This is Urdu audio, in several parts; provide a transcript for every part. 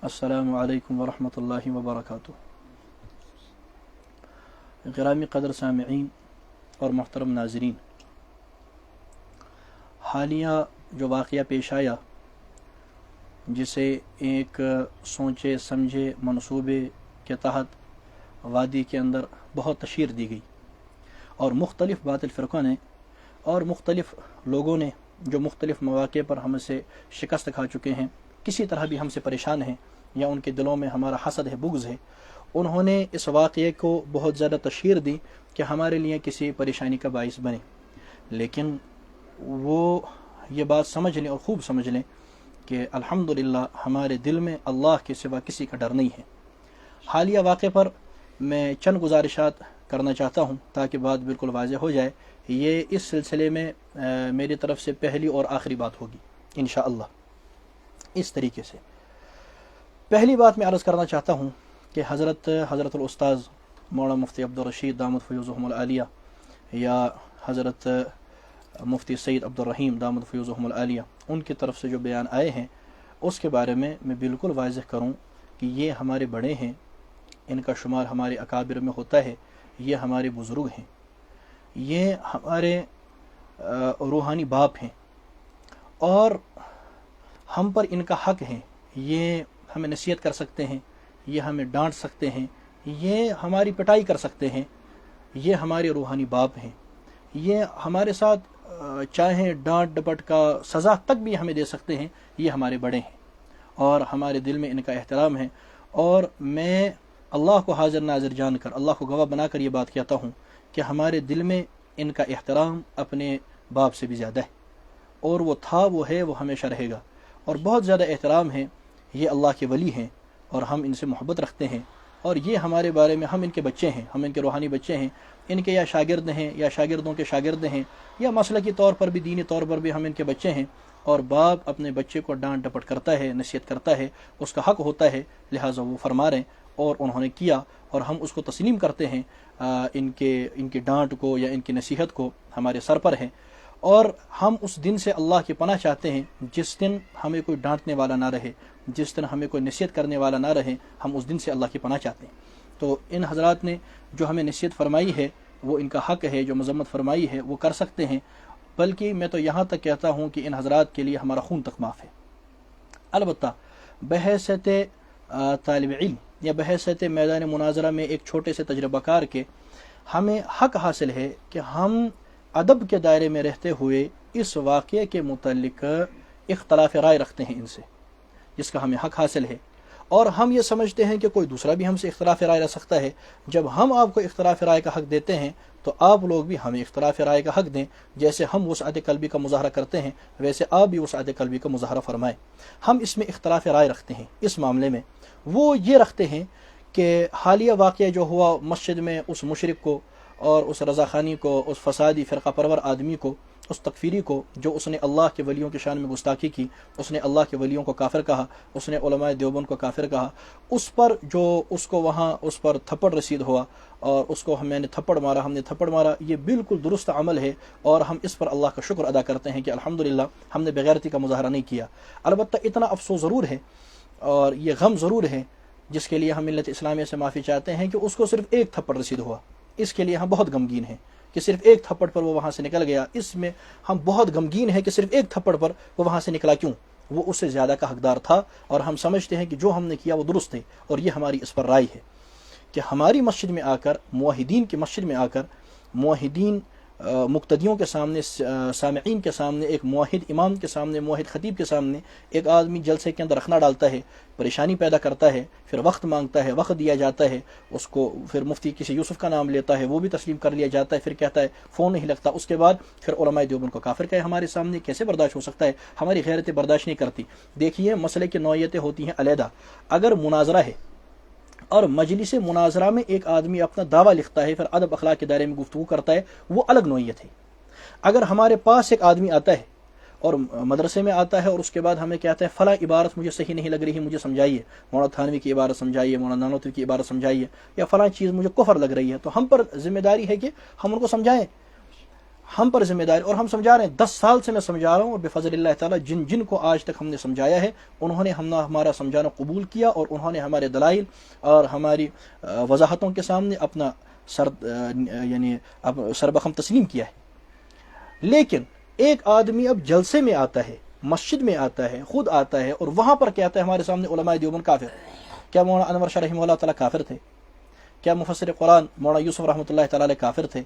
السلام علیکم ورحمۃ اللہ وبرکاتہ۔ گرامی قدر سامعین اور محترم ناظرین، حالیہ جو واقعہ پیش آیا جسے ایک سوچے سمجھے منصوبے کے تحت وادی کے اندر بہت تشہیر دی گئی اور مختلف باطل فرقوں نے اور مختلف لوگوں نے جو مختلف مواقع پر ہم سے شکست کھا چکے ہیں، کسی طرح بھی ہم سے پریشان ہیں یا ان کے دلوں میں ہمارا حسد ہے، بغض ہے، انہوں نے اس واقعے کو بہت زیادہ تشہیر دی کہ ہمارے لیے کسی پریشانی کا باعث بنے۔ لیکن وہ یہ بات سمجھ لیں اور خوب سمجھ لیں کہ الحمدللہ ہمارے دل میں اللہ کے سوا کسی کا ڈر نہیں ہے۔ حالیہ واقعے پر میں چند گزارشات کرنا چاہتا ہوں تاکہ بات بالکل واضح ہو جائے۔ یہ اس سلسلے میں میری طرف سے پہلی اور آخری بات ہوگی انشاءاللہ۔ اس طریقے سے پہلی بات میں عرض کرنا چاہتا ہوں کہ حضرت الاستاذ مولانا مفتی عبدالرشید دامت فیوزہم العالیہ یا حضرت مفتی سید عبدالرحیم دامت فیوزہم العالیہ، ان کی طرف سے جو بیان آئے ہیں اس کے بارے میں بالکل واضح کروں کہ یہ ہمارے بڑے ہیں، ان کا شمار ہمارے اکابر میں ہوتا ہے، یہ ہمارے بزرگ ہیں، یہ ہمارے روحانی باپ ہیں اور ہم پر ان کا حق ہے۔ یہ ہمیں نصیحت کر سکتے ہیں، یہ ہمیں ڈانٹ سکتے ہیں، یہ ہماری پٹائی کر سکتے ہیں، یہ ہمارے روحانی باپ ہیں۔ یہ ہمارے ساتھ چاہیں ڈانٹ ڈپٹ کا سزا تک بھی ہمیں دے سکتے ہیں، یہ ہمارے بڑے ہیں اور ہمارے دل میں ان کا احترام ہے۔ اور میں اللہ کو حاضر ناظر جان کر، اللہ کو گواہ بنا کر یہ بات کہتا ہوں کہ ہمارے دل میں ان کا احترام اپنے باپ سے بھی زیادہ ہے، اور وہ تھا، وہ ہے، وہ ہمیشہ رہے گا، اور بہت زیادہ احترام ہے۔ یہ اللہ کے ولی ہیں اور ہم ان سے محبت رکھتے ہیں، اور یہ ہمارے بارے میں، ہم ان کے بچے ہیں، ہم ان کے روحانی بچے ہیں، ان کے یا شاگرد ہیں یا شاگردوں کے شاگرد ہیں، یا مسلکی طور پر بھی، دینی طور پر بھی ہم ان کے بچے ہیں۔ اور باپ اپنے بچے کو ڈانٹ ڈپٹ کرتا ہے، نصیحت کرتا ہے، اس کا حق ہوتا ہے، لہٰذا وہ فرما رہے ہیں اور انہوں نے کیا، اور ہم اس کو تسلیم کرتے ہیں۔ ان کے ڈانٹ کو یا ان کی نصیحت کو ہمارے سر پر ہے، اور ہم اس دن سے اللہ کی پناہ چاہتے ہیں جس دن ہمیں کوئی ڈانٹنے والا نہ رہے، جس دن ہمیں کوئی نصیحت کرنے والا نہ رہے، ہم اس دن سے اللہ کی پناہ چاہتے ہیں۔ تو ان حضرات نے جو ہمیں نصیحت فرمائی ہے وہ ان کا حق ہے، جو مذمت فرمائی ہے وہ کر سکتے ہیں، بلکہ میں تو یہاں تک کہتا ہوں کہ ان حضرات کے لیے ہمارا خون تک معاف ہے۔ البتہ بحیثیت طالب علم یا بحیثیت میدان مناظرہ میں ایک چھوٹے سے تجربہ کار کے ہمیں حق حاصل ہے کہ ہم ادب کے دائرے میں رہتے ہوئے اس واقعے کے متعلق اختلاف رائے رکھتے ہیں ان سے، جس کا ہمیں حق حاصل ہے، اور ہم یہ سمجھتے ہیں کہ کوئی دوسرا بھی ہم سے اختلاف رائے رکھ سکتا ہے۔ جب ہم آپ کو اختلاف رائے کا حق دیتے ہیں تو آپ لوگ بھی ہمیں اختلاف رائے کا حق دیں، جیسے ہم وسعت قلبی کا مظاہرہ کرتے ہیں ویسے آپ بھی وسعت قلبی کا مظاہرہ فرمائیں۔ ہم اس میں اختلاف رائے رکھتے ہیں، اس معاملے میں وہ یہ رکھتے ہیں کہ حالیہ واقعہ جو ہوا مسجد میں، اس مشرک کو اور اس رضاخانی کو، اس فسادی فرقہ پرور آدمی کو، اس تکفیری کو جو اس نے اللہ کے ولیوں کی شان میں گستاخی کی، اس نے اللہ کے ولیوں کو کافر کہا، اس نے علماء دیوبند کو کافر کہا، اس پر جو اس کو وہاں اس پر تھپڑ رسید ہوا اور اس کو ہم نے تھپڑ مارا، یہ بالکل درست عمل ہے، اور ہم اس پر اللہ کا شکر ادا کرتے ہیں کہ الحمدللہ ہم نے بغیرتی کا مظاہرہ نہیں کیا۔ البتہ اتنا افسوس ضرور ہے اور یہ غم ضرور ہے، جس کے لیے ہم ملت اسلامیہ سے معافی چاہتے ہیں، کہ اس کو صرف ایک تھپڑ رسید ہوا۔ اس کے لیے ہم بہت غمگین ہیں کہ صرف ایک تھپڑ پر وہ وہاں سے نکل گیا۔ اس میں ہم بہت غمگین ہیں کہ صرف ایک تھپڑ پر وہ وہاں سے نکلا کیوں؟ وہ اس سے زیادہ کا حقدار تھا، اور ہم سمجھتے ہیں کہ جو ہم نے کیا وہ درست ہے، اور یہ ہماری اس پر رائے ہے کہ ہماری مسجد میں آ کر، موحدین کی مسجد میں آ کر، موحدین مقتدیوں کے سامنے، سامعین کے سامنے، ایک موحد امام کے سامنے، موحد خطیب کے سامنے ایک آدمی جلسے کے اندر رکھنا ڈالتا ہے، پریشانی پیدا کرتا ہے، پھر وقت مانگتا ہے، وقت دیا جاتا ہے اس کو، پھر مفتی کسی یوسف کا نام لیتا ہے، وہ بھی تسلیم کر لیا جاتا ہے، پھر کہتا ہے فون نہیں لگتا، اس کے بعد پھر علماء دیوبند کو کافر کہے ہمارے سامنے، کیسے برداشت ہو سکتا ہے؟ ہماری غیرتیں برداشت نہیں کرتی۔ دیکھیے مسئلے کی نوعیتیں ہوتی ہیں علیحدہ۔ اگر مناظرہ ہے اور مجلس مناظرہ میں ایک آدمی اپنا دعویٰ لکھتا ہے، پھر ادب اخلاق کے دائرے میں گفتگو کرتا ہے، وہ الگ نوعیت ہے۔ اگر ہمارے پاس ایک آدمی آتا ہے اور مدرسے میں آتا ہے اور اس کے بعد ہمیں کہتا ہے فلاں عبارت مجھے صحیح نہیں لگ رہی، مجھے سمجھائیے، مولانا تھانوی کی عبارت سمجھائیے، مولانا نانوتوی کی عبارت سمجھائیے، یا فلاں چیز مجھے کفر لگ رہی ہے، تو ہم پر ذمہ داری ہے کہ ہم ان کو سمجھائیں۔ ہم پر ذمہ داری، اور ہم سمجھا رہے ہیں، 10 سال سے میں سمجھا رہا ہوں، اور بفضل اللہ تعالیٰ جن جن کو آج تک ہم نے سمجھایا ہے انہوں نے ہمارا سمجھانا قبول کیا، اور انہوں نے ہمارے دلائل اور ہماری وضاحتوں کے سامنے اپنا سربخم تسلیم کیا ہے۔ لیکن ایک آدمی اب جلسے میں آتا ہے، مسجد میں آتا ہے، خود آتا ہے، اور وہاں پر کہتا ہے ہمارے سامنے علماء دیوبند کافر۔ کیا مولانا انور شاہ رحمہ اللہ تعالیٰ کافر تھے؟ کیا مفسر قرآن مولانا یوسف رحمۃ اللہ تعالیٰ علیہ کافر تھے؟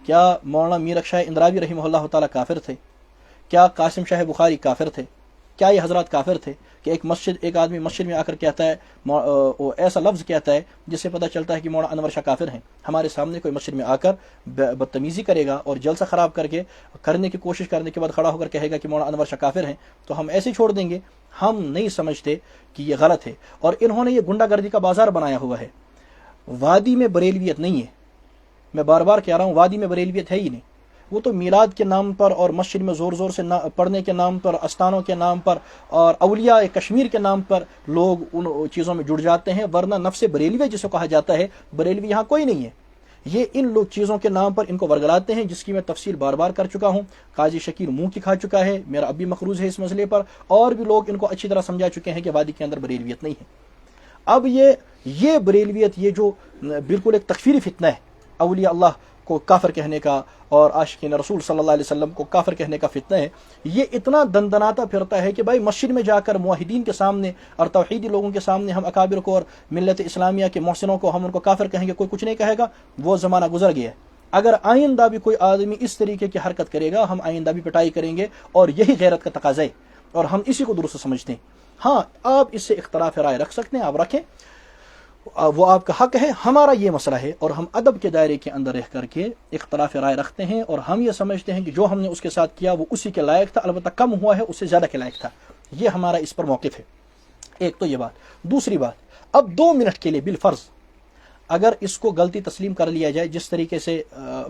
کیا مولانا میر شاہ اندرابی رحمہ اللہ تعالیٰ کافر تھے؟ کیا قاسم شاہ بخاری کافر تھے؟ کیا یہ حضرات کافر تھے کہ ایک آدمی مسجد میں آ کر کہتا ہے، ایسا لفظ کہتا ہے جس سے پتہ چلتا ہے کہ مولانا انور شاہ کافر ہیں؟ ہمارے سامنے کوئی مسجد میں آ کر بدتمیزی کرے گا اور جلسہ خراب کرنے کی کوشش کرنے کے بعد کھڑا ہو کر کہے گا کہ مولانا انور شاہ کافر ہیں، تو ہم ایسے چھوڑ دیں گے؟ ہم نہیں سمجھتے کہ یہ غلط ہے، اور انہوں نے یہ گنڈا گردی کا بازار بنایا ہوا ہے۔ وادی میں بریلویت نہیں ہے، میں بار بار کہہ رہا ہوں، وادی میں بریلویت ہے ہی نہیں۔ وہ تو میلاد کے نام پر اور مسجد میں زور زور سے پڑھنے کے نام پر، استانوں کے نام پر اور اولیاء کشمیر کے نام پر لوگ ان چیزوں میں جڑ جاتے ہیں، ورنہ نفس بریلوی جسے کہا جاتا ہے، بریلوی یہاں کوئی نہیں ہے۔ یہ ان لوگ چیزوں کے نام پر ان کو ورگلاتے ہیں، جس کی میں تفصیل بار بار کر چکا ہوں۔ قاضی شکیل منہ کی کھا چکا ہے، میرا اب بھی مخروض ہے اس مسئلے پر، اور بھی لوگ ان کو اچھی طرح سمجھا چکے ہیں کہ وادی کے اندر بریلویت نہیں ہے۔ اب یہ بریلویت، یہ جو بالکل ایک تکفیری فتنہ ہے، اولیاء اللہ کو کافر کہنے کا اور عاشقین رسول صلی اللہ علیہ وسلم کو کافر کہنے کا فتنہ ہے، یہ اتنا دندناتا پھرتا ہے کہ بھائی مسجد میں جا کر موحدین کے سامنے اور توحیدی لوگوں کے سامنے ہم اکابر کو اور ملت اسلامیہ کے محسنوں کو ہم ان کو کافر کہیں گے، کوئی کچھ نہیں کہے گا، وہ زمانہ گزر گیا ہے۔ اگر آئندہ بھی کوئی آدمی اس طریقے کی حرکت کرے گا، ہم آئندہ بھی پٹائی کریں گے، اور یہی غیرت کا تقاضا ہے، اور ہم اسی کو درست سمجھتے ہیں۔ ہاں، آپ اس سے اختلاف رائے رکھ سکتے ہیں، آپ رکھیں، وہ آپ کا حق ہے، ہمارا یہ مسئلہ ہے، اور ہم ادب کے دائرے کے اندر رہ کر کے اختلاف رائے رکھتے ہیں، اور ہم یہ سمجھتے ہیں کہ جو ہم نے اس کے ساتھ کیا وہ اسی کے لائق تھا، البتہ کم ہوا ہے اس سے زیادہ کے لائق تھا۔ یہ ہمارا اس پر موقف ہے۔ ایک تو یہ بات۔ دوسری بات، اب 2 منٹ کے لیے بالفرض اگر اس کو غلطی تسلیم کر لیا جائے، جس طریقے سے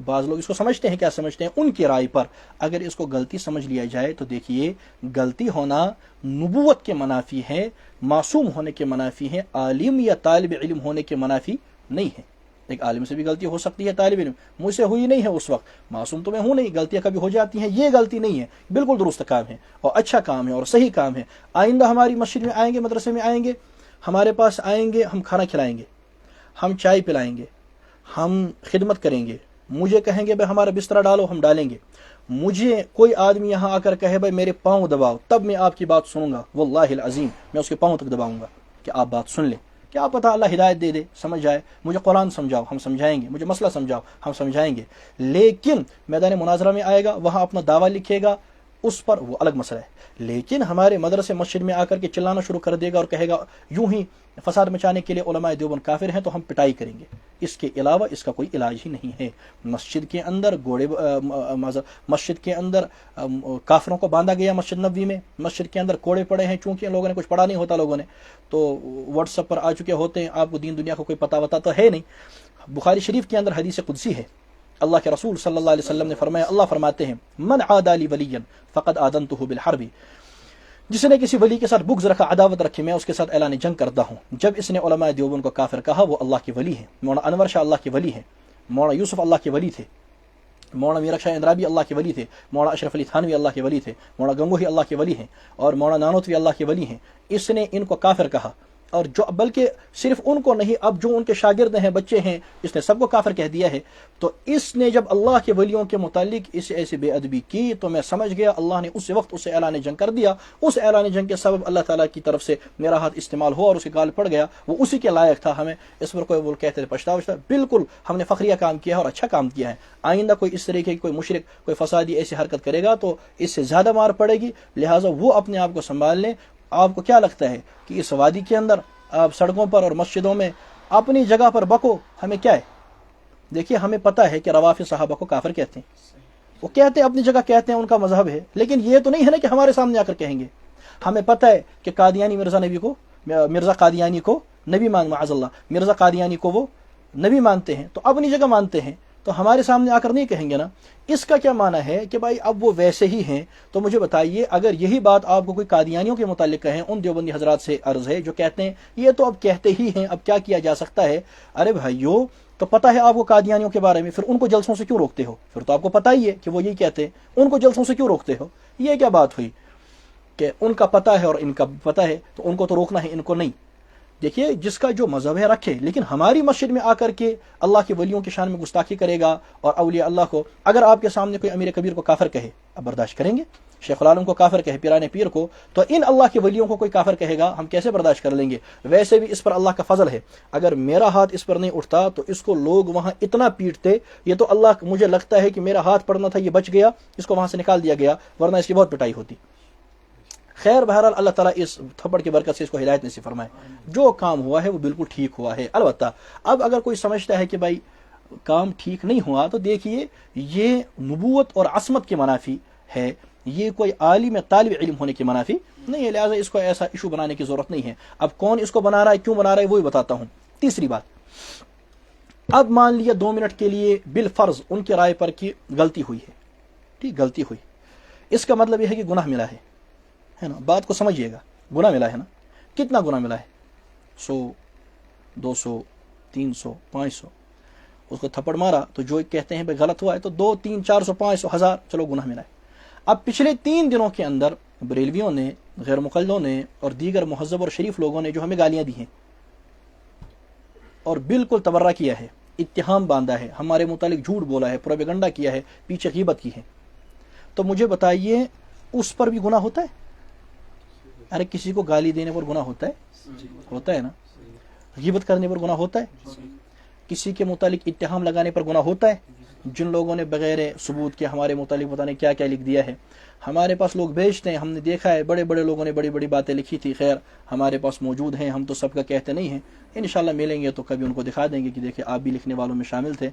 بعض لوگ اس کو سمجھتے ہیں، کیا سمجھتے ہیں ان کی رائے پر، اگر اس کو غلطی سمجھ لیا جائے تو دیکھیے، غلطی ہونا نبوت کے منافی ہے، معصوم ہونے کے منافی ہے، عالم یا طالب علم ہونے کے منافی نہیں ہے۔ ایک عالم سے بھی غلطی ہو سکتی ہے، طالب علم مجھ سے ہوئی نہیں ہے اس وقت، معصوم تو میں ہوں نہیں، غلطیاں کبھی ہو جاتی ہیں، یہ غلطی نہیں ہے، بالکل درست کام ہے اور اچھا کام ہے اور صحیح کام ہے۔ آئندہ ہماری مسجد میں آئیں گے، مدرسے میں آئیں گے، ہمارے پاس آئیں گے، ہم کھانا کھلائیں گے، ہم چائے پلائیں گے، ہم خدمت کریں گے، مجھے کہیں گے بھائی ہمارا بستر ڈالو، ہم ڈالیں گے۔ مجھے کوئی آدمی یہاں آ کر کہے بھائی میرے پاؤں دباؤ، تب میں آپ کی بات سنوں گا، واللہ العظیم میں اس کے پاؤں تک دباؤں گا کہ آپ بات سن لیں۔ کیا پتہ اللہ ہدایت دے دے، سمجھ جائے، مجھے قرآن سمجھاؤ، ہم سمجھائیں گے، مجھے مسئلہ سمجھاؤ، ہم سمجھائیں گے۔ لیکن میدان مناظرہ میں آئے گا، وہاں اپنا دعویٰ لکھے گا، اس پر وہ الگ مسئلہ ہے۔ لیکن ہمارے مدرسے مسجد میں آ کر کے چلانا شروع کر دے گا اور کہے گا یوں ہی فساد مچانے کے لیے علماء دیوبند کافر ہیں، تو ہم پٹائی کریں گے۔ اس کے علاوہ اس کا کوئی علاج ہی نہیں ہے۔ مسجد کے اندر مسجد کے اندر کافروں کو باندھا گیا، مسجد نبوی میں مسجد کے اندر کوڑے پڑے ہیں، چونکہ لوگوں نے کچھ پڑھا نہیں ہوتا، لوگوں نے تو واٹس ایپ پر آ چکے ہوتے ہیں، آپ کو دین دنیا کو کوئی پتہ وتا تو ہے نہیں۔ بخاری شریف کے اندر حدیث قدسی ہے، اللہ کے رسول صلی اللہ علیہ وسلم نے فرمایا، اللہ فرماتے ہیں من عادى لي وليا فقد آذنته بالحرب، جس نے کسی ولی کے ساتھ بغض رکھا، عداوت رکھی، میں اس کے ساتھ اعلان جنگ کرتا ہوں۔ جب اس نے علماء دیوبند کو کافر کہا، وہ اللہ کے ولی ہیں، مولانا انور شاہ اللہ کے ولی ہیں، مولانا یوسف اللہ کے ولی تھے، مولانا میر شاہ اندرابی اللہ کے ولی تھے، مولانا اشرف علی تھانوی اللہ کے ولی تھے، مولانا گنگوہی اللہ کے ولی ہیں، اور مولانا نانوتوی اللہ کے ولی ہیں۔ اس نے ان کو کافر کہا، اور جو بلکہ صرف ان کو نہیں، اب جو ان کے شاگرد ہیں، بچے ہیں، اس نے سب کو کافر کہہ دیا ہے۔ تو اس نے جب اللہ کے ولیوں کے متعلق اس ایسی بے ادبی کی، تو میں سمجھ گیا اللہ نے اس وقت اسے اعلان جنگ کر دیا۔ اس اعلان جنگ کے سبب اللہ تعالیٰ کی طرف سے میرا ہاتھ استعمال ہوا اور اس کے گال پڑ گیا، وہ اسی کے لائق تھا۔ ہمیں اس پر کوئی وہ کہتے تھے پچھتاوا، بالکل ہم نے فخریہ کام کیا ہے اور اچھا کام کیا ہے۔ آئندہ کوئی اس طریقے کی کوئی مشرک، کوئی فسادی ایسی حرکت کرے گا تو اس سے زیادہ مار پڑے گی، لہٰذا وہ اپنے آپ کو سنبھال لیں۔ آپ کو کیا لگتا ہے کہ اس وادی کے اندر آپ سڑکوں پر اور مسجدوں میں اپنی جگہ پر بکو، ہمیں کیا ہے؟ دیکھیے ہمیں پتہ ہے کہ روافض صحابہ کو کافر کہتے ہیں، وہ کہتے ہیں اپنی جگہ کہتے ہیں، ان کا مذہب ہے، لیکن یہ تو نہیں ہے نا کہ ہمارے سامنے آ کر کہیں گے۔ ہمیں پتہ ہے کہ قادیانی مرزا قادیانی کو نبی معاذ اللہ، مرزا قادیانی کو وہ نبی مانتے ہیں، تو اپنی جگہ مانتے ہیں، تو ہمارے سامنے آ کر نہیں کہیں گے نا. اس کا کیا معنی ہے کہ بھائی اب وہ ویسے ہی ہیں. تو مجھے بتائیے اگر یہی بات آپ کو کوئی قادیانیوں کے متعلق کہیں, ان دیوبندی حضرات سے عرض ہے جو کہتے ہیں یہ تو اب کہتے ہی ہیں, اب کیا کیا جا سکتا ہے. ارے بھائیو, تو پتہ ہے آپ کو قادیانیوں کے بارے میں, پھر ان کو جلسوں سے کیوں روکتے ہو؟ پھر تو آپ کو پتہ ہی ہے کہ وہ یہی کہتے ہیں, ان کو جلسوں سے کیوں روکتے ہو؟ یہ کیا بات ہوئی کہ ان کا پتہ ہے اور ان کا پتہ ہے تو ان کو تو روکنا ہے, ان کو نہیں. دیکھیے جس کا جو مذہب ہے رکھے, لیکن ہماری مسجد میں آ کر کے اللہ کے ولیوں کی شان میں گستاخی کرے گا اور اولیاء اللہ کو, اگر آپ کے سامنے کوئی امیر کبیر کو کافر کہے, اب برداشت کریں گے؟ شیخ العالم کو کافر کہے, پیران پیر کو, تو ان اللہ کے ولیوں کو کوئی کافر کہے گا, ہم کیسے برداشت کر لیں گے؟ ویسے بھی اس پر اللہ کا فضل ہے, اگر میرا ہاتھ اس پر نہیں اٹھتا تو اس کو لوگ وہاں اتنا پیٹتے. یہ تو اللہ, مجھے لگتا ہے کہ میرا ہاتھ پڑنا تھا, یہ بچ گیا, اس کو وہاں سے نکال دیا گیا, ورنہ اس کی بہت پٹائی ہوتی. خیر بہرحال اللہ تعالیٰ اس تھپڑ کی برکت سے اس کو ہدایت نصیب فرمائے. جو کام ہوا ہے وہ بالکل ٹھیک ہوا ہے. البتہ اب اگر کوئی سمجھتا ہے کہ بھائی کام ٹھیک نہیں ہوا, تو دیکھیے یہ نبوت اور عصمت کے منافی ہے, یہ کوئی عالم طالب علم ہونے کے منافی نہیں ہے. لہٰذا اس کو ایسا ایشو بنانے کی ضرورت نہیں ہے. اب کون اس کو بنا رہا ہے, کیوں بنا رہا ہے, وہی بتاتا ہوں. تیسری بات, اب مان لیا 2 منٹ کے لیے بالفرض ان کی رائے پر کی غلطی ہوئی ہے, ٹھیک, غلطی ہوئی, اس کا مطلب یہ ہے کہ گناہ ملا ہے نا. بات کو سمجھیے گا, گناہ ملا ہے نا. کتنا گناہ ملا ہے؟ 100 200 300 500. اس کو تھپڑ مارا تو جو کہتے ہیں بھائی غلط ہوا ہے تو 2 3 400 500 1000, چلو گناہ ملا ہے. اب پچھلے 3 دنوں کے اندر بریلویوں نے, غیر مقلدوں نے اور دیگر مہذب اور شریف لوگوں نے جو ہمیں گالیاں دی ہیں اور بالکل تبرہ کیا ہے, اتہام باندھا ہے, ہمارے متعلق جھوٹ بولا ہے, پروپیگنڈا کیا ہے, پیچھے غیبت کی ہے, تو مجھے بتائیے اس پر بھی گناہ ہوتا ہے؟ ارے کسی کو گالی دینے پر گناہ ہوتا ہے؟ ہوتا ہے نا. غیبت کرنے پر گناہ ہوتا ہے؟ کسی کے متعلق اتہام لگانے پر گناہ ہوتا ہے؟ جن لوگوں نے بغیر ثبوت کے ہمارے متعلق پتہ نہیں کیا کیا لکھ دیا ہے. ہمارے پاس لوگ بھیجتے ہیں, ہم نے دیکھا ہے بڑے بڑے لوگوں نے بڑی بڑی باتیں لکھی تھی. خیر ہمارے پاس موجود ہیں, ہم تو سب کا کہتے نہیں ہیں, انشاءاللہ ملیں گے تو کبھی ان کو دکھا دیں گے کہ دیکھیں آپ بھی لکھنے والوں میں شامل تھے.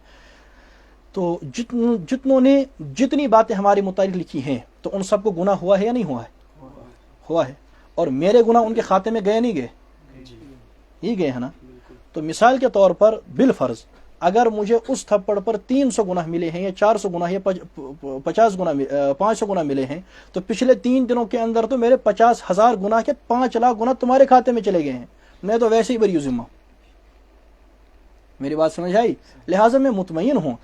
تو جتنوں نے جتنی باتیں ہمارے متعلق لکھی ہیں تو ان سب کو گناہ ہوا ہے یا نہیں ہوا ہے؟ ہوا ہے. اور میرے گناہ ان کے کھاتے میں گئے نہیں گئے؟ یہ گئے ہیں نا. تو مثال کے طور پر بالفرض اگر مجھے اس تھپڑ پر 300 گناہ ملے ہیں یا 400 گناہ یا 50 گناہ 500 گناہ ملے ہیں, تو پچھلے 3 دنوں کے اندر تو میرے 50,000 گناہ کے 5 لاکھ گناہ تمہارے کھاتے میں چلے گئے ہیں. میں تو ویسے ہی بری ذمہ. میری بات سمجھ آئی؟ لہٰذا میں مطمئن ہوں,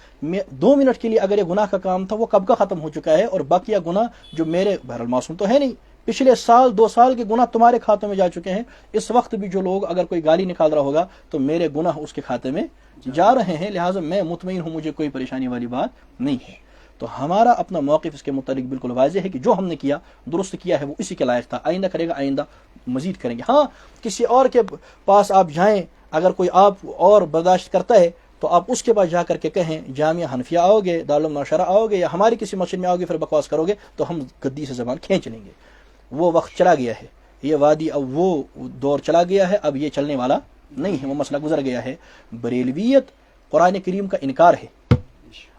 2 منٹ کے لیے اگر یہ گناہ کا کام تھا وہ کب کا ختم ہو چکا ہے, اور باقیہ گناہ جو میرے, بہرحال معصوم تو ہے نہیں, پچھلے سال 2 سال کے گناہ تمہارے کھاتوں میں جا چکے ہیں. اس وقت بھی جو لوگ اگر کوئی گالی نکال رہا ہوگا تو میرے گناہ اس کے کھاتے میں جا رہے ہیں. لہٰذا میں مطمئن ہوں, مجھے کوئی پریشانی والی بات نہیں ہے. تو ہمارا اپنا موقف اس کے متعلق بالکل واضح ہے کہ جو ہم نے کیا درست کیا ہے, وہ اسی کے لائق تھا. آئندہ کرے گا, آئندہ مزید کریں گے. ہاں کسی اور کے پاس آپ جائیں, اگر کوئی آپ اور برداشت کرتا ہے تو آپ اس کے پاس جا کر کے کہیں جامعہ حنفیہ آؤ گے, دارالمعاشرہ آؤ گے, یا ہماری کسی مسجد میں آؤ گے, پھر بکواس کرو گے تو ہم گدی سے زبان کھینچ لیں گے. وہ وقت چلا گیا ہے, یہ وادی اب وہ دور چلا گیا ہے, اب یہ چلنے والا نہیں ہے, وہ مسئلہ گزر گیا ہے. بریلویت قرآن کریم کا انکار ہے,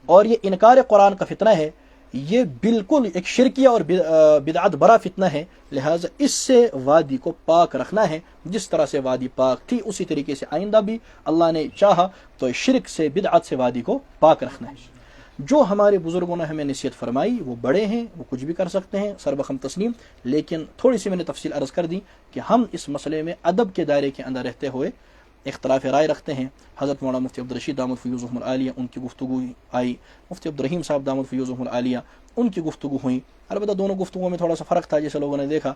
اور یہ انکار قرآن کا فتنہ ہے. یہ بالکل ایک شرکیہ اور بدعت برا فتنہ ہے. لہٰذا اس سے وادی کو پاک رکھنا ہے. جس طرح سے وادی پاک تھی اسی طریقے سے آئندہ بھی اللہ نے چاہا تو شرک سے, بدعت سے وادی کو پاک رکھنا ہے. جو ہمارے بزرگوں نے ہمیں نصیحت فرمائی وہ بڑے ہیں, وہ کچھ بھی کر سکتے ہیں, سربخم تسلیم. لیکن تھوڑی سی میں نے تفصیل عرض کر دی کہ ہم اس مسئلے میں ادب کے دائرے کے اندر رہتے ہوئے اختلاف رائے رکھتے ہیں. حضرت مولانا مفتی عبدالرشید دامت فیوزہم العالیہ, ان کی گفتگو آئی. مفتی عبدالرحیم صاحب دامت فیوزہم العالیہ, ان کی گفتگو ہوئی. البتہ دونوں گفتگو میں تھوڑا سا فرق تھا, جیسے لوگوں نے دیکھا.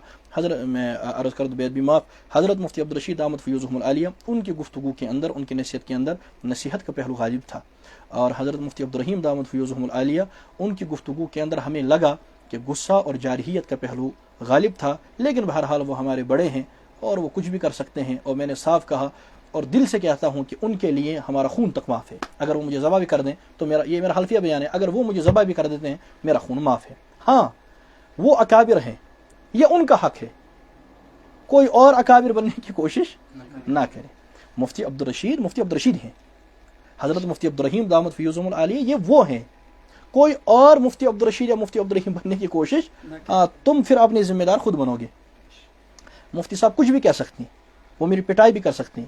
میں عرض کر دوں, بیت بھی معاف, حضرت مفتی عبدالرشید دامت فیوزہم العالیہ, ان کی گفتگو کے اندر, ان کی نصیحت کے اندر نصیحت کا پہلو غالب تھا. اور حضرت مفتی عبدالرحیم دامت فیوزہم العالیہ, ان کی گفتگو کے اندر ہمیں لگا کہ غصہ اور جارحیت کا پہلو غالب تھا. لیکن بہرحال وہ ہمارے بڑے ہیں اور وہ کچھ بھی کر سکتے ہیں, اور میں نے صاف کہا اور دل سے کہتا ہوں کہ ان کے لیے ہمارا خون تک معاف ہے. اگر وہ مجھے ذبح بھی کر دیں تو یہ میرا حلفیہ بیان ہے, اگر وہ مجھے ذبح بھی کر دیتے ہیں میرا خون معاف ہے. ہاں وہ اکابر ہیں, یہ ان کا حق ہے, کوئی اور اکابر بننے کی کوشش نہ کرے. مفتی عبدالرشید ہیں, حضرت مفتی عبدالرحیم دامت فیوزہم العالیہ یہ وہ ہیں. کوئی اور مفتی عبدالرشید یا مفتی عبدالرحیم بننے کی کوشش, تم پھر اپنے ذمہ دار خود بنو گے. مفتی صاحب کچھ بھی کہہ سکتے ہیں, وہ میری پٹائی بھی کر سکتے ہیں,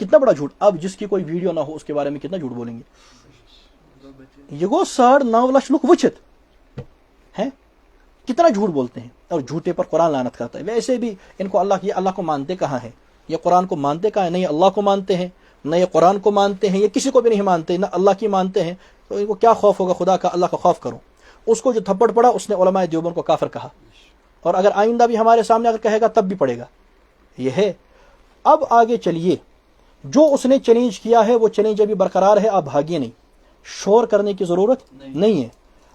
کتنا بڑا جھوٹ. اب جس کی کوئی ویڈیو نہ ہو اس کے بارے میں کتنا جھوٹ بولیں گے. یہ گو 9.5 لاکھ لوگ وچت ہیں, کتنا جھوٹ بولتے ہیں, اور جھوٹے پر قرآن لعنت کرتا ہے. ویسے بھی ان کو اللہ کو مانتے کہاں ہیں, یہ قرآن کو مانتے کہاں ہیں. نہ یہ اللہ کو مانتے ہیں, نہ یہ قرآن کو مانتے ہیں, یہ کسی کو بھی نہیں مانتے, نہ اللہ کی مانتے ہیں. تو ان کو کیا خوف ہوگا خدا کا. اللہ کا خوف کرو. اس کو جو تھپڑ پڑا اس نے علماء دیوبند کو کافر کہا, اور اگر آئندہ بھی ہمارے سامنے اگر کہے گا تب بھی پڑے گا. یہ ہے. اب آگے چلیے, جو اس نے چیلنج کیا ہے وہ چیلنج ابھی برقرار ہے. آپ بھاگیے نہیں, شور کرنے کی ضرورت نہیں ہے,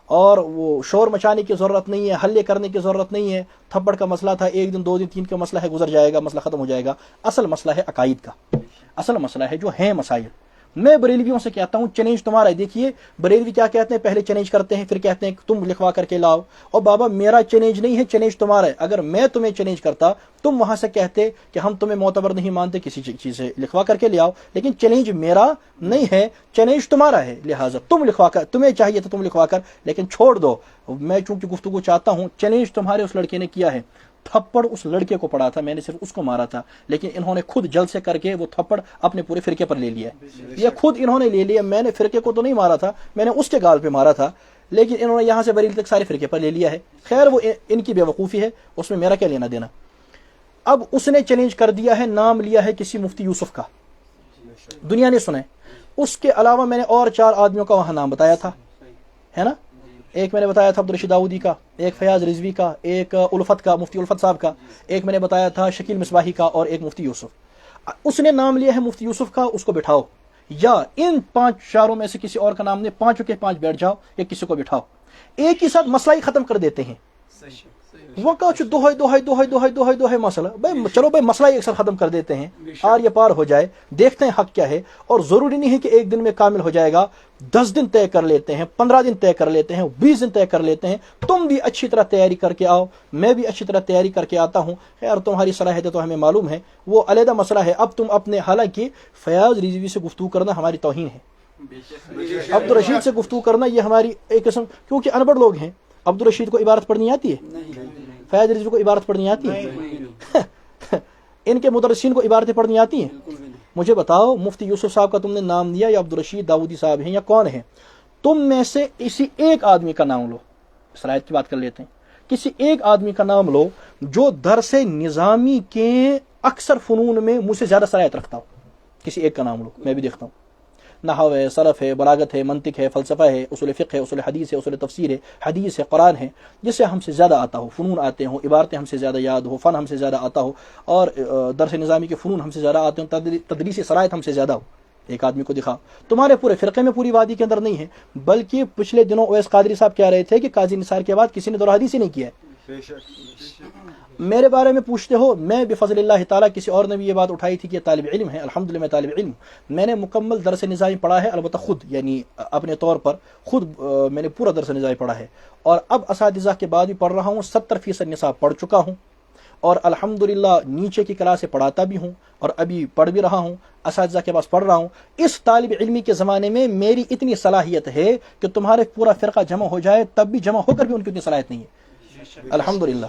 اور وہ شور مچانے کی ضرورت نہیں ہے, حلے کرنے کی ضرورت نہیں ہے. تھپڑ کا مسئلہ تھا, 1 دن 2 دن 3 کا مسئلہ ہے, گزر جائے گا, مسئلہ ختم ہو جائے گا. اصل مسئلہ ہے عقائد کا, اصل مسئلہ ہے جو ہیں مسائل. میں بریلویوں سے کہتا ہوں چیلنج تمہارا ہے. دیکھیے بریلوی کیا کہتے ہیں, پہلے چیلنج کرتے ہیں, پھر کہتے ہیں کہ تم لکھوا کر کے لاؤ. اور بابا میرا چیلنج نہیں ہے, چیلنج تمہارا ہے. اگر میں تمہیں چیلنج کرتا تم وہاں سے کہتے کہ ہم تمہیں معتبر نہیں مانتے, کسی چیز سے لکھوا کر کے لے آؤ. لیکن چیلنج میرا نہیں ہے, چیلنج تمہارا ہے, لہٰذا تم لکھوا کر, تمہیں چاہیے تو تم لکھوا کر, لیکن چھوڑ دو. میں چونکہ گفتگو چاہتا ہوں, چیلنج تمہارے اس لڑکے نے کیا ہے. تھپڑ اس لڑکے کو پڑا تھا, میں نے صرف اس کو مارا تھا, لیکن انہوں نے خود جلد سے کر کے وہ تھپڑ اپنے پورے فرقے پر لے لیا. یہ خود انہوں نے لے لیا. میں نے فرقے کو تو نہیں مارا تھا, میں نے اس کے گال پہ مارا تھا, لیکن انہوں نے یہاں سے بریلی تک سارے فرقے پر لے لیا ہے. خیر وہ ان کی بے وقوفی ہے, اس میں میرا کیا لینا دینا. اب اس نے چیلنج کر دیا ہے, نام لیا ہے کسی مفتی یوسف کا, دنیا نے سنا ہے. اس کے علاوہ میں نے اور 4 آدمیوں کا وہاں نام بتایا تھا, ہے نا. ایک میں نے بتایا تھا عبدالرشید داؤدی کا, ایک فیاض رضوی کا, ایک الفت کا, مفتی الفت صاحب کا, ایک میں نے بتایا تھا شکیل مصباحی کا, اور ایک مفتی یوسف. اس نے نام لیا ہے مفتی یوسف کا, اس کو بٹھاؤ, یا ان 5 میں سے کسی اور کا نام لے, 5 کے 5 بیٹھ جاؤ, یا کسی کو بٹھاؤ. ایک ہی ساتھ مسئلہ ہی ختم کر دیتے ہیں. وہ کہا دوہے مسئلہ, چلو بھائی مسئلہ ایک ساتھ ختم کر دیتے ہیں, آر یہ پار ہو جائے, دیکھتے ہیں حق کیا ہے. اور ضروری نہیں ہے کہ 1 دن میں کامل ہو جائے گا, 10 دن طے کر لیتے ہیں, 15 دن طے کر لیتے ہیں, 20 دن طے کر لیتے ہیں. تم بھی اچھی طرح تیاری کر کے آؤ, میں بھی اچھی طرح تیاری کر کے آتا ہوں. خیر تمہاری صلاحیت تو ہمیں معلوم ہے, وہ علیحدہ مسئلہ ہے. اب تم اپنے, حالانکہ فیاض رضوی سے گفتگو کرنا ہماری توہین ہے, عبدالرشید سے گفتگو کرنا یہ ہماری ایک قسم, کیونکہ ان پڑھ لوگ ہیں. عبدالرشید کو عبارت پڑھنی آتی ہے, فیاض رضوی کو عبارت پڑھنی آتی ہے, ان کے مدرسین کو عبارتیں پڑھنی آتی ہیں. مجھے بتاؤ مفتی یوسف صاحب کا تم نے نام دیا, یا عبدالرشید داؤدی صاحب ہیں, یا کون ہیں؟ تم میں سے اسی ایک آدمی کا نام لو, صلاحیت کی بات کر لیتے ہیں, کسی ایک آدمی کا نام لو جو درس نظامی کے اکثر فنون میں مجھ سے زیادہ صلاحیت رکھتا ہو. کسی ایک کا نام لو, میں بھی دیکھتا ہوں. نحو ہے, صرف ہے, بلاغت ہے, منطق ہے, فلسفہ ہے, اصول فقہ ہے, اصول حدیث ہے, اصول تفسیر ہے, حدیث ہے, قرآن ہے, جس سے ہم سے زیادہ آتا ہو, فنون آتے ہوں, عبارتیں ہم سے زیادہ یاد ہو, فن ہم سے زیادہ آتا ہو, اور درس نظامی کے فنون ہم سے زیادہ آتے ہوں, تدریسی صلاحیت ہم سے زیادہ ہو. ایک آدمی کو دکھاؤ. تمہارے پورے فرقے میں پوری وادی کے اندر نہیں ہے, بلکہ پچھلے دنوں اویس قادری صاحب کہہ رہے تھے کہ قاضی نثار کے بعد کسی نے دور حدیث ہی نہیں کیا ہے. میرے بارے میں پوچھتے ہو, میں بفضل اللہ تعالیٰ, کسی اور نے بھی یہ بات اٹھائی تھی کہ طالب علم ہے. الحمدللہ میں طالب علم, میں نے مکمل درس نظامی پڑھا ہے, البتہ خود, یعنی اپنے طور پر خود میں نے پورا درس نظامی پڑھا ہے, اور اب اساتذہ کے بعد بھی پڑھ رہا ہوں. 70% نصاب پڑھ چکا ہوں, اور الحمدللہ نیچے کی کلاس سے پڑھاتا بھی ہوں, اور ابھی پڑھ بھی رہا ہوں, اساتذہ کے پاس پڑھ رہا ہوں. اس طالب علمی کے زمانے میں میری اتنی صلاحیت ہے کہ تمہارے پورا فرقہ جمع ہو جائے تب بھی جمع ہو کر بھی ان کی اتنی صلاحیت نہیں ہے, الحمدللہ.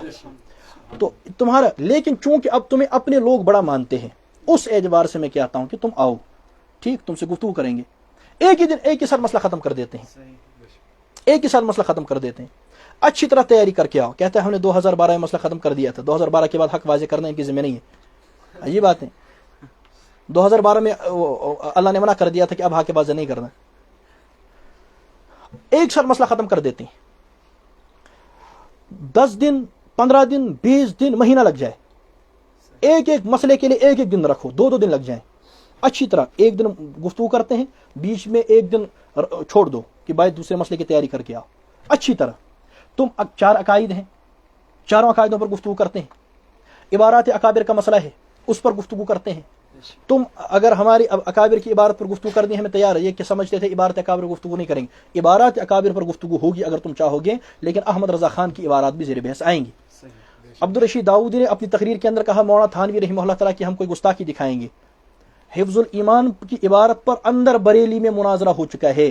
تو تمہارا, لیکن چونکہ اب تمہیں اپنے لوگ بڑا مانتے ہیں, اس اعتبار سے میں کہتا ہوں کہ تم آؤ, ٹھیک, تم سے گفتگو کریں گے. ایک ہی دن ایک ہی ساتھ مسئلہ ختم کر دیتے ہیں, ایک ہی ساتھ مسئلہ ختم کر دیتے ہیں. اچھی طرح تیاری کر کے آؤ. کہتے ہیں ہم نے 2012 میں مسئلہ ختم کر دیا تھا, 2012 کے بعد حق واضح کرنا ان کی ذمہ نہیں ہے. عجیب بات ہے, 2012 میں اللہ نے منع کر دیا تھا کہ اب حق واضح نہیں کرنا. ایک ساتھ مسئلہ ختم کر دیتے ہیں. 10 دن, 15 دن, 20 دن, مہینہ لگ جائے. ایک ایک مسئلے کے لیے ایک ایک دن رکھو, 2 دن لگ جائیں. اچھی طرح ایک دن گفتگو کرتے ہیں, بیچ میں ایک دن چھوڑ دو کہ بھائی دوسرے مسئلے کی تیاری کر کے آؤ. اچھی طرح تم 4 عقائد ہیں, 4 عقائدوں پر گفتگو کرتے ہیں. عبارات اکابر کا مسئلہ ہے, اس پر گفتگو کرتے ہیں. تم اگر ہماری اکابر کی عبارت پر گفتگو کرنی ہے, ہمیں تیار ہے. یہ کہ سمجھتے تھے عبارت اکابر پر گفتگو نہیں کریں گے, عبارات اکابر پر گفتگو ہوگی اگر تم چاہو گے, لیکن احمد رضا خان کی عبارات بھی زیر بحث آئیں گی. عبدالرشید داؤدی نے اپنی تقریر کے اندر کہا, مولانا تھانوی رحمہ اللہ تعالیٰ کی ہم کوئی گستاخی دکھائیں گے. حفظ الایمان کی عبارت پر اندر بریلی میں مناظرہ ہو چکا ہے,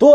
2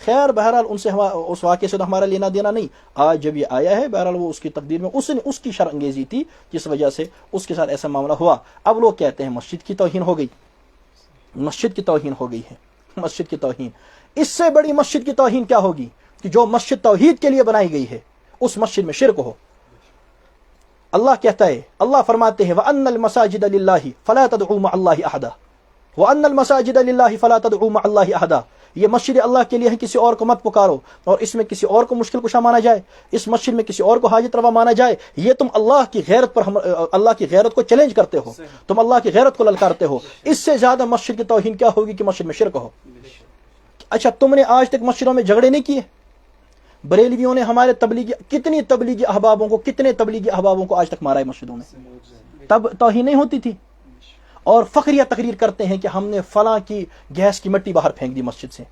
خیر بہرحال ان سے اس واقعے سے تو ہمارا لینا دینا نہیں. آج جب یہ آیا ہے بہرحال وہ اس کی تقدیر میں اس کی شرع انگیزی تھی جس وجہ سے اس کے ساتھ ایسا معاملہ ہوا. اب لوگ کہتے ہیں مسجد کی توہین ہو گئی, مسجد کی توہین ہو گئی ہے, مسجد کی توہین. اس سے بڑی مسجد کی توہین کیا ہوگی کہ جو مسجد توحید کے لیے بنائی گئی ہے اس مسجد میں شرک ہو. اللہ کہتا ہے, اللہ فرماتے ہیں وَأَنَّ الْمَسَاجِدَ لِلَّهِ فَلَا تَدْعُوا مَعَ اللَّهِ أَحَدًا وَأَنَّ الْمَسَاجِدَ لِلَّهِ فَلَا تَدْعُوا مَعَ اللَّهِ أَحَدًا. یہ مسجد اللہ کے لیے ہے, کسی اور کو مت پکارو, اور اس میں کسی اور کو مشکل کشا مانا جائے, اس مسجد میں کسی اور کو حاجت روا مانا جائے, یہ تم اللہ کی غیرت پر اللہ کی غیرت کو چیلنج کرتے ہو, تم اللہ کی غیرت کو للکارتے ہو. اس سے زیادہ مسجد کی توہین کیا ہوگی کہ مسجد میں شرک ہو. اچھا تم نے آج تک مسجدوں میں جھگڑے نہیں کیے؟ بریلویوں نے ہمارے کتنے تبلیغی احبابوں کو آج تک مارا ہے مسجدوں میں, تب توہین نہیں ہوتی تھی. اور فخریہ تقریر کرتے ہیں کہ ہم نے فلاں کی گیس کی مٹی باہر پھینک دی مسجد سے,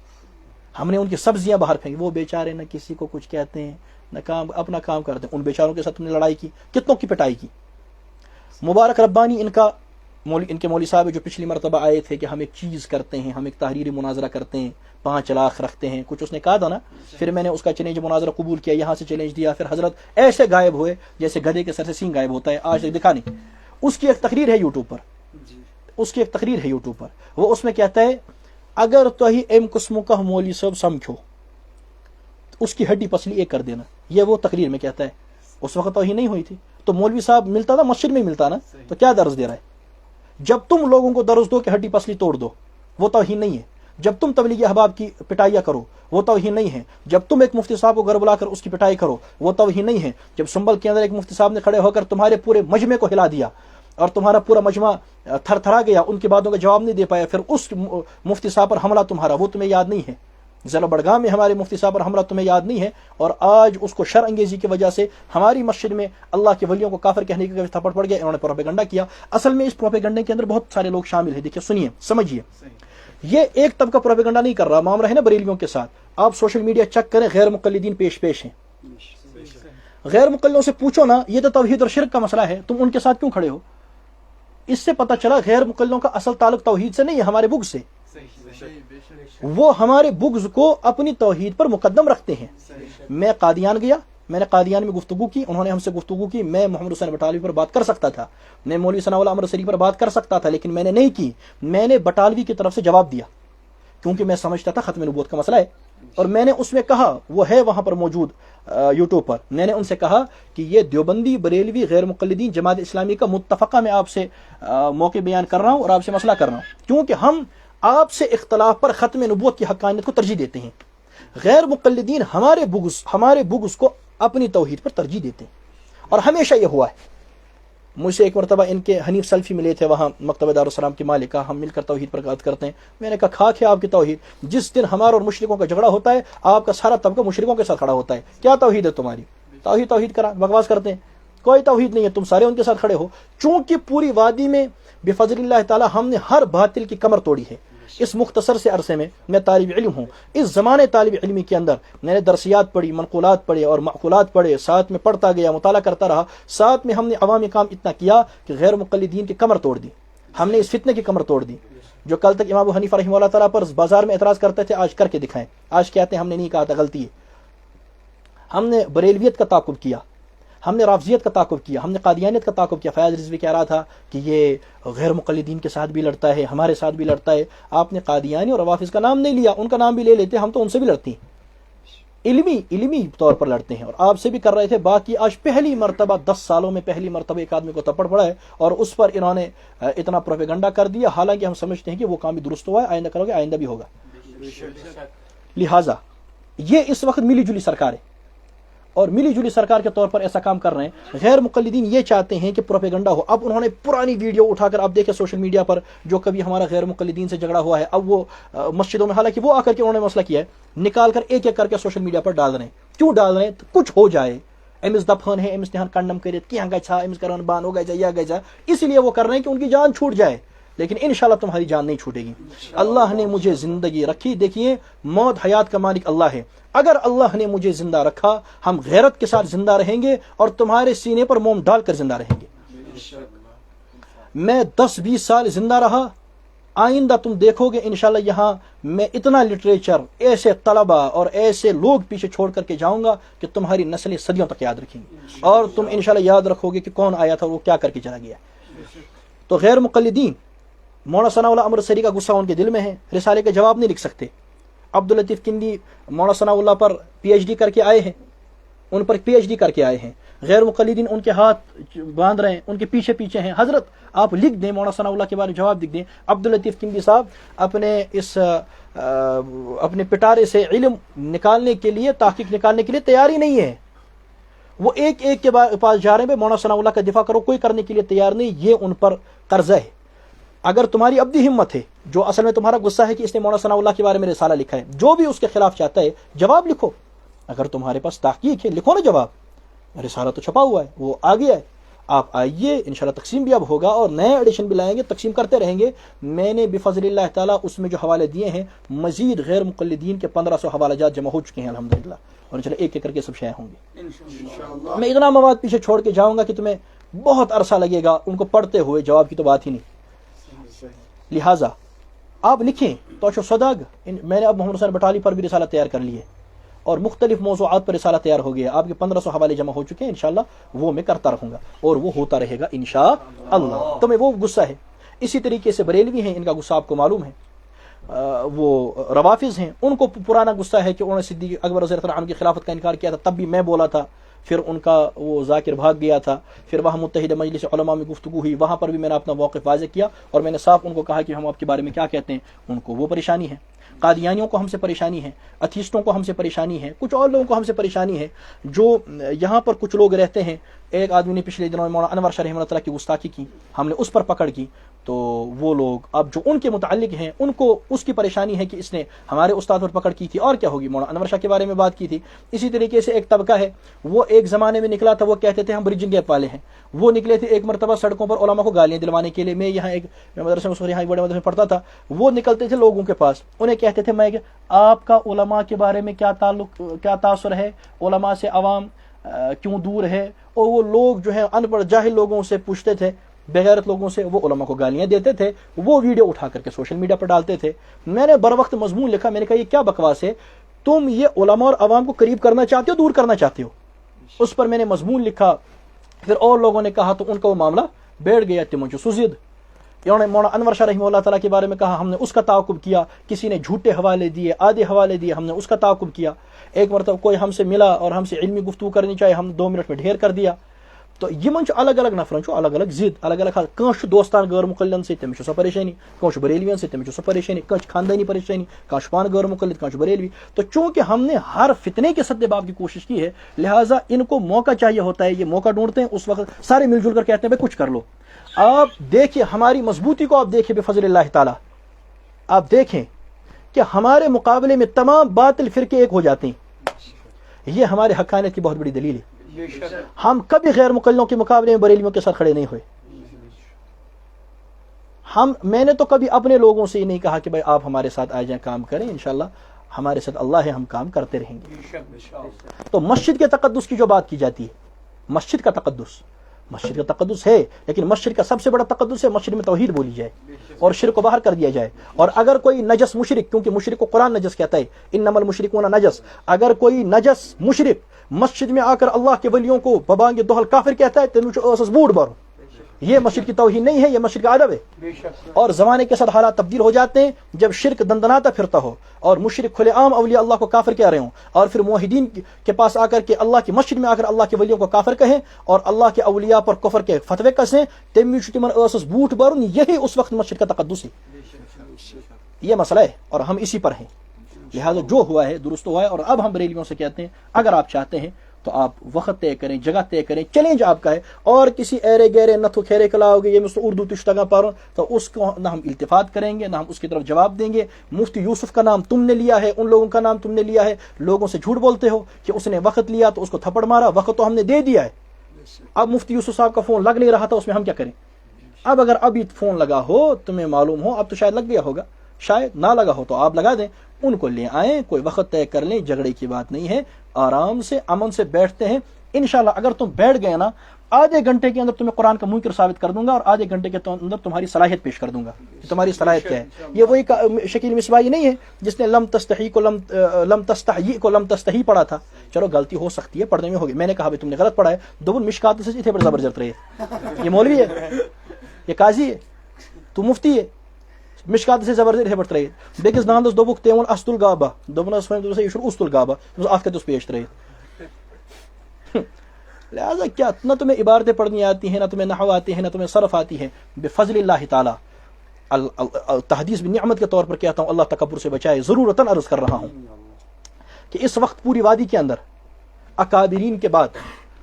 ہم نے ان کی سبزیاں باہر پھینک. وہ بیچارے نہ کسی کو کچھ کہتے ہیں نہ اپنا کام کرتے ہیں. ان بیچاروں کے ساتھ تم نے لڑائی کی, کتنوں کی پٹائی کی. مبارک ربانی ان کے مولوی صاحب جو پچھلی مرتبہ آئے تھے کہ ہم ایک چیز کرتے ہیں, ہم ایک تحریری مناظرہ کرتے ہیں, 5 لاکھ رکھتے ہیں, کچھ اس نے کہا تھا نا. پھر میں نے اس کا چیلنج مناظرہ قبول کیا, یہاں سے چیلنج دیا, پھر حضرت ایسے غائب ہوئے جیسے گدھے کے سر سے سینگ غائب ہوتا ہے, آج تک دکھا نہیں. اس کی ایک تقریر ہے یوٹیوب پر, وہ اس میں کہتا ہے اگر تو ہی ایم قسم کا مولوی صاحب سمجھو اس کی ہڈی پسلی ایک کر دینا. یہ وہ تقریر میں کہتا ہے. اس وقت توہین نہیں ہوئی تھی تو مولوی صاحب ملتا تھا مسجد میں ملتا نا, تو کیا درس دے رہا ہے؟ جب تم لوگوں کو درس دو کہ ہڈی پسلی توڑ دو وہ توہین نہیں ہے. جب تم تبلیغی احباب کی پٹائیاں کرو وہ توہین نہیں ہے. جب تم ایک مفتی صاحب کو گھر بلا کر اس کی پٹائی کرو وہ توہین نہیں ہے. جب سنبل کے اندر ایک مفتی صاحب نے کھڑے ہو کر تمہارے پورے مجمع کو ہلا دیا اور تمہارا پورا مجمع تھر تھرا گیا, ان کی باتوں کا جواب نہیں دے پایا, پھر اس مفتی صاحب پر حملہ تمہارا وہ تمہیں یاد نہیں ہے. ضلع بڑگام میں ہمارے مفتی صاحب پر حملہ تمہیں یاد نہیں ہے, اور آج اس کو شرع انگیزی کی وجہ سے ہماری مسجد میں اللہ کے ولیوں کو کافر کہنے کی تھپڑ پڑ گیا. انہوں نے پروپیگنڈا کیا. اصل میں اس پروپیگنڈے کے اندر بہت سارے لوگ شامل ہیں. دیکھیے, سنیے, سمجھیے. یہ ایک طبقہ پروپیگنڈا نہیں کر رہا, معاملہ ہے نا بریلویوں کے ساتھ. آپ سوشل میڈیا چیک کریں, غیر مقلدین پیش ہیں. غیر مقلدوں سے پوچھو نا, یہ تو توحید اور شرک کا مسئلہ ہے, تم ان کے ساتھ کیوں کھڑے ہو؟ اس سے پتہ چلا غیر مقلدوں کا اصل تعلق توحید سے نہیں ہے, ہمارے بغض سے. وہ ہمارے بغض کو اپنی توحید پر مقدم رکھتے ہیں. میں قادیان گیا, میں نے قادیان میں گفتگو کی, انہوں نے ہم سے گفتگو کی. میں محمد حسین بٹالوی پر بات کر سکتا تھا, میں مولوی ثناء اللہ امر سری پر بات کر سکتا تھا, لیکن میں نے نہیں کی. میں نے بٹالوی کی طرف سے جواب دیا کیونکہ میں سمجھتا تھا ختم نبوت کا مسئلہ ہے, اور میں نے اس میں کہا, وہ ہے وہاں پر موجود یوٹیوب پر, میں نے ان سے کہا کہ یہ دیوبندی, بریلوی, غیر مقلدین, جماعت اسلامی کا متفقہ میں آپ سے موقع بیان کر رہا ہوں اور آپ سے مسئلہ کر رہا ہوں, کیونکہ ہم آپ سے اختلاف پر ختم نبوت کی حقانیت کو ترجیح دیتے ہیں. غیر مقلدین ہمارے بغض کو اپنی توحید پر ترجیح دیتے ہیں, اور ہمیشہ یہ ہوا ہے. مجھ سے ایک مرتبہ ان کے حنیف سلفی ملے تھے وہاں مکتبہ دارالسلام کے مالک, ہم مل کر توحید پر بات کرتے ہیں. میں نے کہا کھاک ہے آپ کی توحید, جس دن ہمارا اور مشرکوں کا جھگڑا ہوتا ہے آپ کا سارا طبقہ مشرکوں کے ساتھ کھڑا ہوتا ہے. کیا توحید ہے تمہاری؟ توحید کرا بکواس کرتے ہیں, کوئی توحید نہیں ہے, تم سارے ان کے ساتھ کھڑے ہو. چونکہ پوری وادی میں بفضل اللہ تعالی ہم نے ہر باطل کی کمر توڑی ہے. اس مختصر سے عرصے میں طالب علم ہوں, اس زمانے طالب علمی کے اندر میں نے درسیات پڑھی, منقولات پڑھے اور معقولات پڑھے, ساتھ میں پڑھتا گیا, مطالعہ کرتا رہا. ساتھ میں ہم نے عوامی کام اتنا کیا کہ غیر مقلدین کی کمر توڑ دی. ہم نے اس فتنے کی کمر توڑ دی. جو کل تک امام ابو حنیفہ رحمہ اللہ تعالیٰ پر بازار میں اعتراض کرتے تھے, آج کر کے دکھائیں. آج کہتے ہیں ہم نے نہیں کہا تھا, غلطی ہے. ہم نے بریلویت کا تعاقب کیا, ہم نے رافضیت کا تعاقب کیا, ہم نے قادیانیت کا تعاقب کیا. فیاض رضوی کہہ رہا تھا کہ یہ غیر مقلدین کے ساتھ بھی لڑتا ہے, ہمارے ساتھ بھی لڑتا ہے. آپ نے قادیانی اور روافض کا نام نہیں لیا, ان کا نام بھی لے لیتے, ہم تو ان سے بھی لڑتے ہیں, علمی طور پر لڑتے ہیں, اور آپ سے بھی کر رہے تھے. باقی آج پہلی مرتبہ 10 سالوں میں پہلی مرتبہ ایک آدمی کو تپڑ پڑا ہے, اور اس پر انہوں نے اتنا پروپیگنڈا کر دیا, حالانکہ ہم سمجھتے ہیں کہ وہ کام بھی درست ہوا ہے, آئندہ کرو گے, آئندہ بھی ہوگا. لہٰذا یہ اس وقت ملی جلی سرکار ہے, اور ملی جلی سرکار کے طور پر ایسا کام کر رہے ہیں. غیر مقلدین یہ چاہتے ہیں کہ پروپیگنڈا ہو. اب انہوں نے پرانی ویڈیو اٹھا کر, اب دیکھیں سوشل میڈیا پر, جو کبھی ہمارا غیر مقلدین سے جھگڑا ہوا ہے, اب وہ مسجدوں میں, حالانکہ وہ آ کر کے انہوں نے مسئلہ کیا ہے, نکال کر ایک ایک کر کے سوشل میڈیا پر ڈال رہے ہیں. کیوں ڈال رہے ہیں؟ کچھ ہو جائے, امس دفن ہے, امس نہان کنڈم کرت کیا گا, امس کرن بان ہو گیا, یا گیا, اسی لیے وہ کر رہے ہیں کہ ان کی جان چھوٹ جائے. لیکن انشاءاللہ تمہاری جان نہیں چھوٹے گی. اللہ نے مجھے زندگی رکھی. دیکھیے, موت حیات کا مالک اللہ ہے. اگر اللہ نے مجھے زندہ رکھا, ہم غیرت کے ساتھ زندہ رہیں گے اور تمہارے سینے پر موم ڈال کر زندہ رہیں گے. میں 10-20 سال زندہ رہا, آئندہ تم دیکھو گے انشاءاللہ یہاں میں اتنا لٹریچر، ایسے طلبہ اور ایسے لوگ پیچھے چھوڑ کر کے جاؤں گا کہ تمہاری نسلیں صدیوں تک یاد رکھیں گی، اور تم انشاءاللہ یاد رکھو گے کہ کون آیا تھا اور وہ کیا کر کے چلا گیا۔ تو غیر مقلدین، مولانا ثناء اللہ امرتسری کا غصہ ان کے دل میں ہے، رسالے کے جواب نہیں لکھ سکتے۔ عبداللطیف کندی مولانا ثناء اللہ پر پی ایچ ڈی کر کے آئے ہیں، ان پر پی ایچ ڈی کر کے آئے ہیں، غیر مقلدین ان کے ہاتھ باندھ رہے ہیں، ان کے پیچھے پیچھے ہیں۔ حضرت آپ لکھ دیں، مولانا ثناء اللہ کے بارے میں جواب لکھ دیں۔ عبداللطیف کندی صاحب اپنے پٹارے سے علم نکالنے کے لیے، تحقیق نکالنے کے لیے تیار ہی نہیں ہے، وہ ایک ایک کے پاس جا رہے ہیں، مولانا ثناء اللہ کا دفاع کرو، کوئی کرنے کے لیے تیار نہیں۔ یہ ان پر قرضہ ہے۔ اگر تمہاری ابدی ہمت ہے، جو اصل میں تمہارا غصہ ہے کہ اس نے مولانا ثناء اللہ کے بارے میں رسالہ لکھا ہے، جو بھی اس کے خلاف چاہتا ہے جواب لکھو۔ اگر تمہارے پاس تحقیق ہے، لکھو نا جواب۔ رسالہ تو چھپا ہوا ہے، وہ آ گیا ہے، آپ آئیے، انشاءاللہ تقسیم بھی اب ہوگا اور نئے ایڈیشن بھی لائیں گے، تقسیم کرتے رہیں گے۔ میں نے بفضل اللہ تعالیٰ اس میں جو حوالے دیے ہیں، مزید غیر مقلدین کے 1500 حوالہ جات جمع ہو چکے ہیں الحمدللہ، اور انشاءاللہ ایک ایک کر کے سب شائع ہوں گے۔ میں اتنا مواد پیچھے چھوڑ کے جاؤں گا کہ تمہیں بہت عرصہ لگے گا ان کو پڑھتے ہوئے، جواب کی تو بات ہی نہیں۔ لہٰذا آپ لکھیں توشو صداگ۔ میں نے اب محمد حسین بٹالی پر بھی رسالہ تیار کر لی ہے، اور مختلف موضوعات پر رسالہ تیار ہو گیا، آپ کے 1500 حوالے جمع ہو چکے ہیں، انشاءاللہ وہ میں کرتا رہوں گا اور وہ ہوتا رہے گا انشاءاللہ۔ تمہیں وہ غصہ ہے۔ اسی طریقے سے بریلوی ہیں، ان کا غصہ آپ کو معلوم ہے، وہ روافظ ہیں، ان کو پرانا غصہ ہے کہ انہوں نے صدیق اکبر رضی اللہ عنہ کی خلافت کا انکار کیا تھا، تب بھی میں بولا تھا، پھر ان کا وہ ذاکر بھاگ گیا تھا، پھر وہاں متحد مجلس علماء میں گفتگو ہوئی، وہاں پر بھی میں نے اپنا موقف واضح کیا، اور میں نے صاف ان کو کہا کہ ہم آپ کے بارے میں کیا کہتے ہیں۔ ان کو وہ پریشانی ہے، قادیانیوں کو ہم سے پریشانی ہے، اتھیسٹوں کو ہم سے پریشانی ہے، کچھ اور لوگوں کو ہم سے پریشانی ہے، جو یہاں پر کچھ لوگ رہتے ہیں۔ ایک آدمی نے پچھلے دنوں میں مولانا انور شاہ رحمۃ اللہ تعالیٰ کی گستاخی کی، ہم نے اس پر پکڑ کی، تو وہ لوگ اب جو ان کے متعلق ہیں، ان کو اس کی پریشانی ہے کہ اس نے ہمارے استاد پر پکڑ کی تھی، اور کیا ہوگی، مولانا انور شاہ کے بارے میں بات کی تھی۔ اسی طریقے سے ایک طبقہ ہے، وہ ایک زمانے میں نکلا تھا، وہ کہتے تھے ہم بریجنگ گیپ والے ہیں، وہ نکلے تھے ایک مرتبہ سڑکوں پر علماء کو گالیاں دلوانے کے لیے۔ میں مدرسے میں یہاں بڑے مدرسے میں پڑھتا تھا، وہ نکلتے تھے لوگوں کے پاس، انہیں کہتے تھے میں کہ آپ کا علماء کے بارے میں کیا تعلق، کیا تاثر ہے، علماء سے عوام کیوں دور ہے، اور وہ لوگ جو ہیں ان پڑھ جاہل لوگوں سے پوچھتے تھے، بغیرت لوگوں سے، وہ علماء کو گالیاں دیتے تھے، وہ ویڈیو اٹھا کر کے سوشل میڈیا پر ڈالتے تھے۔ میں نے بر وقت مضمون لکھا، میں نے کہا یہ کیا بکواس ہے، تم یہ علماء اور عوام کو قریب کرنا چاہتے ہو، دور کرنا چاہتے ہو؟ اس پر میں نے مضمون لکھا، پھر اور لوگوں نے کہا، تو ان کا وہ معاملہ بیٹھ گیا، تمجھے سزید۔ انہوں نے مولانا انور شاہ رحمہ اللہ تعالیٰ کے بارے میں کہا، ہم نے اس کا تعاقب کیا، کسی نے جھوٹے حوالے دیے، آدھے حوالے دیے، ہم نے اس کا تعاقب کیا۔ ایک مرتبہ کوئی ہم سے ملا اور ہم سے علمی گفتگو کرنی چاہے، ہم 2 منٹ میں ڈھیر کر دیا۔ تو یہ الگ الگ نفرن الگ الگ ضد، الگ الگ حال، کانش دوستان غیر مقلدن سے تمہیں سو پریشانی، کانش بریلوین سے تمہیں سو پریشانی، کانش خاندانی پریشانی، کانش پان غیر مقلد، کانش بریلوی۔ تو چونکہ ہم نے ہر فتنے کے سد باب کی کوشش کی ہے، لہٰذا ان کو موقع چاہیے ہوتا ہے، یہ موقع ڈھونڈتے ہیں، اس وقت سارے مل جل کر کہتے ہیں بھائی کچھ کر لو۔ آپ دیکھیں ہماری مضبوطی کو، آپ دیکھیں بفضل اللہ تعالیٰ، آپ دیکھیں کہ ہمارے مقابلے میں تمام باطل فرقے ایک ہو جاتے ہیں، یہ ہمارے حقانیت کی بہت بڑی دلیل ہے۔ ہم کبھی غیر مقلدوں کے مقابلے میں بریلویوں کے ساتھ کھڑے نہیں ہوئے۔ میں نے تو کبھی اپنے لوگوں سے یہ نہیں کہا کہ بھائی آپ ہمارے ساتھ آ جائیں، کام کریں، انشاءاللہ ہمارے ساتھ اللہ ہے، ہم کام کرتے رہیں گے۔ تو مسجد کے تقدس کی جو بات کی جاتی ہے، مسجد کا تقدس ہے، لیکن مسجد کا سب سے بڑا تقدس ہے مسجد میں توحید بولی جائے اور شرک کو باہر کر دیا جائے۔ اور اگر کوئی نجس مشرک، کیونکہ مشرک کو قرآن نجس کہتا ہے، انما المشرکون نجس، اگر کوئی نجس مشرک مسجد میں آ کر اللہ کے ولیوں کو ببانگ دوہل کافر کہتا ہے، تو بوڑ بارو، یہ مسجد کی توہین نہیں ہے، یہ مسجد کا ادب ہے۔ اور زمانے کے ساتھ حالات تبدیل ہو جاتے ہیں، جب شرک دندناتا پھرتا ہو اور مشرک کھلے عام اولیاء اللہ کو کافر کہہ رہے ہوں، اور پھر موحدین کے پاس آ کر کے اللہ کی مسجد میں آ کر اللہ کے ولیوں کو کافر کہیں اور اللہ کے اولیاء پر کفر کے فتوے کسیں، تمن بوٹ برن، یہی اس وقت مسجد کا تقدس ہے۔ یہ مسئلہ ہے اور ہم اسی پر ہیں، لہٰذا جو ہوا ہے درست ہوا ہے۔ اور اب ہم بریلویوں سے کہتے ہیں اگر آپ چاہتے ہیں تو آپ وقت طے کریں، جگہ طے کریں، چیلنج آپ کا ہے، اور کسی ایرے گہرے نتھو کھیرے کلاؤ گے، یہ مجھ سے اردو تشتگاں پاروں، تو اس کو نہ ہم التفات کریں گے، نہ ہم اس کی طرف جواب دیں گے۔ مفتی یوسف کا نام تم نے لیا ہے، ان لوگوں کا نام تم نے لیا ہے، لوگوں سے جھوٹ بولتے ہو کہ اس نے وقت لیا تو اس کو تھپڑ مارا، وقت تو ہم نے دے دیا ہے۔ اب مفتی یوسف صاحب کا فون لگ نہیں رہا تھا، اس میں ہم کیا کریں؟ اب اگر ابھی فون لگا ہو، تمہیں معلوم ہو، اب تو شاید لگ گیا ہوگا، شاید نہ لگا ہو تو آپ لگا دیں، ان کو لے آئیں، کوئی وقت طے کر لیں، جھگڑے کی بات نہیں ہے، آرام سے امن سے بیٹھتے ہیں۔ انشاءاللہ اگر تم بیٹھ گئے نا، آدھے گھنٹے کے اندر تمہیں قرآن کا منکر ثابت کر دوں گا اور آدھے گھنٹے کے اندر تمہاری صلاحیت پیش کر دوں گا کہ تمہاری صلاحیت کیا ہے. یہ وہی شکیل مصباحی نہیں ہے جس نے لم تستحی پڑھا تھا. چلو غلطی ہو سکتی ہے, پڑھنے میں ہوگی. میں نے کہا تم نے غلط پڑھا ہے. دوبن مشکات سے اتنے پر زبردست رہے. یہ مولوی ہے, یہ قاضی ہے, تو مفتی ہے. مشکات سے زبردست اتنے پر رہے. بیکس داندس دوبک تیون است الغابہ دوبنس فہم یہ اشر است الغابہ ات کتس پیش رہے. لہٰذا کیا نہ تمہیں عبارتیں پڑھنی آتی ہیں, نہ تمہیں نحو آتی ہے, نہ تمہیں صرف آتی ہے. بفضل اللہ تعالیٰ تحدیث بنعمت کے طور پر کہتا ہوں, اللہ تکبر سے بچائے. ضرورتاً عرض کر رہا ہوں کہ اس وقت پوری وادی کے اندر اکابرین کے بعد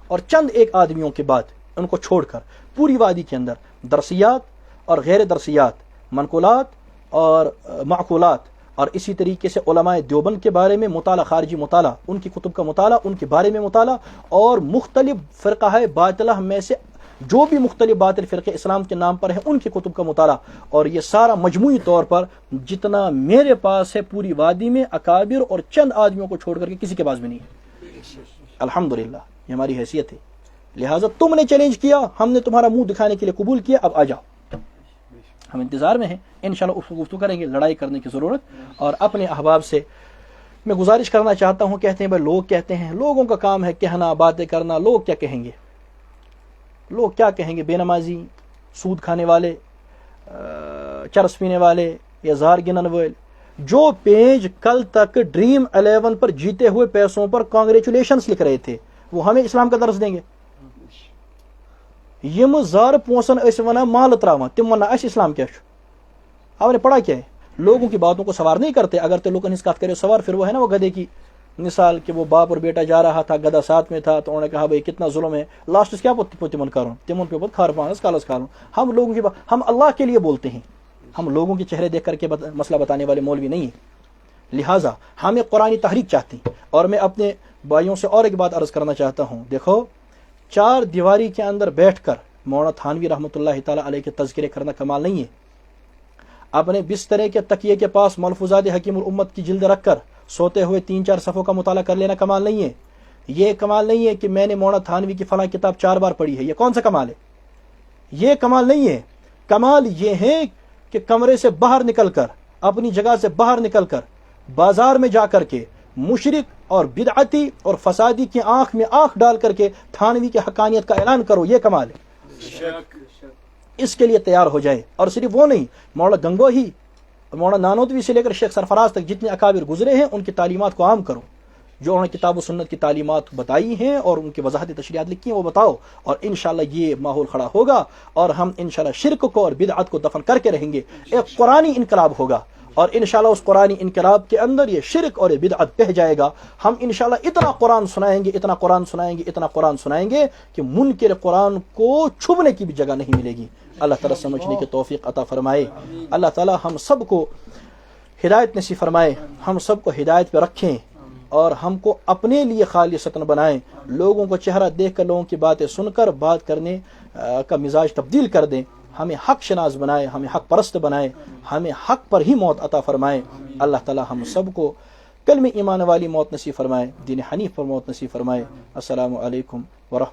اور چند ایک آدمیوں کے بعد ان کو چھوڑ کر پوری وادی کے اندر درسیات اور غیر درسیات, منقولات اور معقولات, اور اسی طریقے سے علماء دیوبند کے بارے میں مطالعہ, خارجی مطالعہ, ان کی کتب کا مطالعہ, ان کے بارے میں مطالعہ, اور مختلف فرقہ باطلہ میں سے جو بھی مختلف باطل فرقے اسلام کے نام پر ہیں ان کی کتب کا مطالعہ. اور یہ سارا مجموعی طور پر جتنا میرے پاس ہے پوری وادی میں اکابر اور چند آدمیوں کو چھوڑ کر کے کسی کے پاس بھی نہیں ہے. الحمدللہ یہ ہماری حیثیت ہے. لہٰذا تم نے چیلنج کیا, ہم نے تمہارا منہ دکھانے کے لیے قبول کیا, اب آ جاؤ. ہم انتظار میں ہیں, انشاءاللہ گفتگو کریں گے. لڑائی کرنے کی ضرورت, اور اپنے احباب سے میں گزارش کرنا چاہتا ہوں. کہتے ہیں بھائی لوگ کہتے ہیں, لوگوں کا کام ہے کہنا, باتیں کرنا. لوگ کیا کہیں گے, لوگ کیا کہیں گے؟ بے نمازی, سود کھانے والے, چرس پینے والے, یا زار گنن والے. جو پیج کل تک ڈریم 11 پر جیتے ہوئے پیسوں پر کانگریچولیشنز لکھ رہے تھے, وہ ہمیں اسلام کا درس دیں گے. یم زار پونسن اس ونا مال تراوان تم ونا اس اسلام کیا چھو؟ آپ نے پڑھا کیا ہے؟ لوگوں کی باتوں کو سوار نہیں کرتے. اگر تو لوگوں نے کرے سوار, پھر وہ ہے نا وہ گدے کی مثال کہ وہ باپ اور بیٹا جا رہا تھا, گدا ساتھ میں تھا, تو انہوں نے کہا بھائی کتنا ظلم ہے, لاسٹ کیا تمن کروں, تمن پہ کھار پانس کالس کھاروں. ہم لوگوں کی ہم اللہ کے لیے بولتے ہیں, ہم لوگوں کے چہرے دیکھ کر کے مسئلہ بتانے والے مولوی نہیں ہیں. لہٰذا ہمیں قرآنی تحریک چاہتی ہیں. اور میں اپنے بھائیوں سے اور ایک بات عرض کرنا چاہتا ہوں. دیکھو, چار دیواری کے اندر بیٹھ کر مولانا تھانوی رحمۃ اللہ تعالیٰ علیہ کے تذکرے کرنا کمال نہیں ہے. اپنے بسترے کے تکیے کے پاس ملفوظات حکیم الامت کی جلد رکھ کر سوتے ہوئے 3-4 صفحوں کا مطالعہ کر لینا کمال نہیں ہے. یہ کمال نہیں ہے کہ میں نے مولانا تھانوی کی فلاں کتاب 4 بار پڑھی ہے. یہ کون سا کمال ہے؟ یہ کمال نہیں ہے. کمال یہ ہے کہ کمرے سے باہر نکل کر, اپنی جگہ سے باہر نکل کر, بازار میں جا کر کے مشرک اور بدعتی اور فسادی کی آنکھ میں آنکھ ڈال کر کے تھانوی کی حقانیت کا اعلان کرو. یہ کمال ہے. اس کے لیے تیار ہو جائے. اور صرف وہ نہیں, مولانا گنگوہی, مولانا نانوتوی سے لے کر شیخ سرفراز تک جتنے اکابر گزرے ہیں ان کی تعلیمات کو عام کرو. جو انہوں نے کتاب و سنت کی تعلیمات بتائی ہیں اور ان کی وضاحت تشریحات لکھی ہیں وہ بتاؤ, اور انشاءاللہ یہ ماحول کھڑا ہوگا اور ہم انشاءاللہ شرک کو اور بدعت کو دفن کر کے رہیں گے. ایک قرآنی انقلاب ہوگا اور انشاءاللہ اس قرآنی انقلاب کے اندر یہ شرک اور یہ بدعت بہہ جائے گا. ہم انشاءاللہ اتنا قرآن سنائیں گے, اتنا قرآن سنائیں گے, اتنا قرآن سنائیں گے کہ منکر قرآن کو چھپنے کی بھی جگہ نہیں ملے گی. اللہ تعالیٰ سمجھنے کی توفیق عطا فرمائے. اللہ تعالیٰ ہم سب کو ہدایت نصیب فرمائے, ہم سب کو ہدایت پہ رکھیں اور ہم کو اپنے لیے خالصتاً بنائیں. لوگوں کو چہرہ دیکھ کر, لوگوں کی باتیں سن کر بات کرنے کا مزاج تبدیل کر دیں. ہمیں حق شناس بنائے, ہمیں حق پرست بنائے, ہمیں حق پر ہی موت عطا فرمائے. اللہ تعالیٰ ہم سب کو کلمہ ایمان والی موت نصیب فرمائے, دین حنیف پر موت نصیب فرمائے. السلام علیکم ورحمۃ